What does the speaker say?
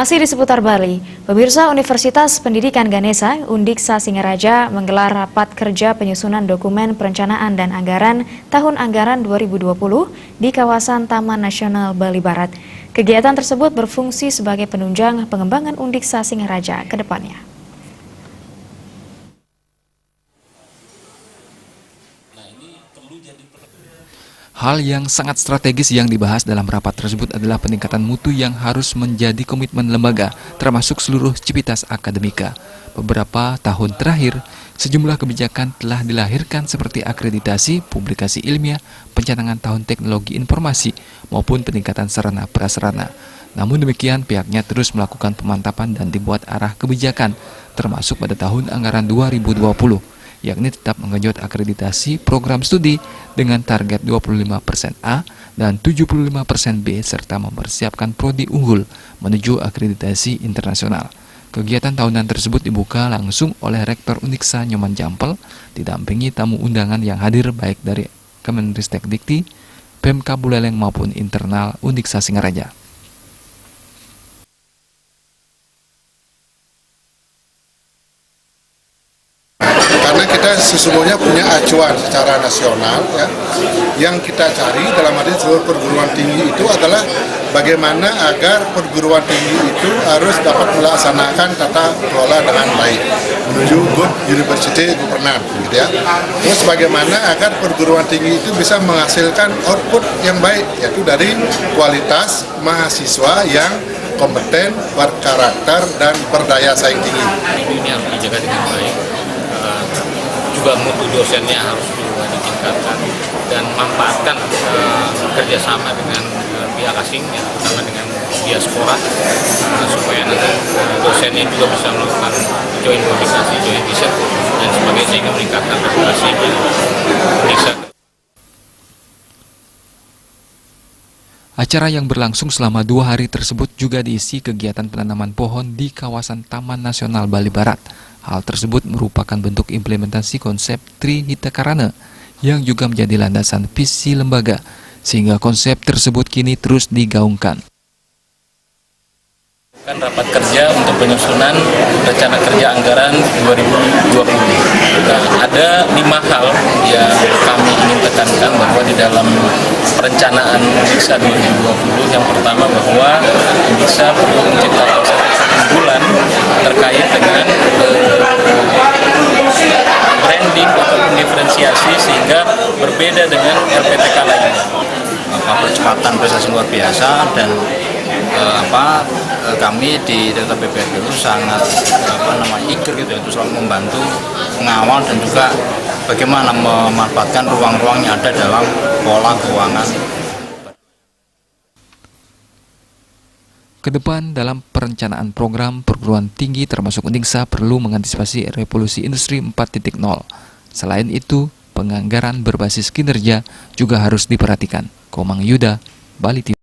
Masih di seputar Bali, pemirsa Universitas Pendidikan Ganesha Undiksa Singaraja menggelar rapat kerja penyusunan dokumen perencanaan dan anggaran tahun anggaran 2020 di kawasan Taman Nasional Bali Barat. Kegiatan tersebut berfungsi sebagai penunjang pengembangan Undiksa Singaraja ke depannya. Hal yang sangat strategis yang dibahas dalam rapat tersebut adalah peningkatan mutu yang harus menjadi komitmen lembaga, termasuk seluruh civitas akademika. Beberapa tahun terakhir, sejumlah kebijakan telah dilahirkan seperti akreditasi, publikasi ilmiah, pencanangan tahun teknologi informasi, maupun peningkatan sarana prasarana. Namun demikian, pihaknya terus melakukan pemantapan dan dibuat arah kebijakan, termasuk pada tahun anggaran 2020. Yakni tetap menggenjot akreditasi program studi dengan target 25% A dan 75% B serta mempersiapkan prodi unggul menuju akreditasi internasional. Kegiatan tahunan tersebut dibuka langsung oleh Rektor Undiksa Nyoman Jampel, didampingi tamu undangan yang hadir baik dari Kemenristek Dikti, Pemka Buleleng maupun internal Undiksa Singaraja. Karena kita sesungguhnya punya acuan secara nasional ya, yang kita cari dalam arti seluruh perguruan tinggi itu adalah bagaimana agar perguruan tinggi itu harus dapat melaksanakan tata kelola dengan baik menuju good university governance gitu ya. Terus bagaimana agar perguruan tinggi itu bisa menghasilkan output yang baik, yaitu dari kualitas mahasiswa yang kompeten, berkarakter dan berdaya saing tinggi. Ini harus dijaga dengan baik. Juga mutu dosennya harus juga ditingkatkan dan manfaatkan kerjasama dengan pihak asing, ya, terutama dengan diaspora, supaya nanti dosennya juga bisa melakukan joint publikasi, joint research dan sebagainya sehingga meningkatkan reputasi Indonesia. Acara yang berlangsung selama 2 hari tersebut juga diisi kegiatan penanaman pohon di kawasan Taman Nasional Bali Barat. Hal tersebut merupakan bentuk implementasi konsep Trihitakarana yang juga menjadi landasan visi lembaga, sehingga konsep tersebut kini terus digaungkan. Rapat kerja untuk penyusunan rencana kerja anggaran 2020. Nah, ada 5 hal yang kami ingin tekankan bahwa di dalam perencanaan Undiksa 2020, yang pertama bahwa Undiksa perlu menciptakan unggulan terkait dengan branding atau diferensiasi sehingga berbeda dengan LPTK lainnya. Percepatan prestasi luar biasa dan kami di Direktorat PPS itu sangat eager gitu, itu selalu membantu mengawal dan juga bagaimana memanfaatkan ruang-ruang yang ada dalam pola keuangan. Kedepan dalam perencanaan program perguruan tinggi termasuk Undiksa perlu mengantisipasi revolusi industri 4.0. Selain itu, penganggaran berbasis kinerja juga harus diperhatikan. Komang Yuda, Bali TV.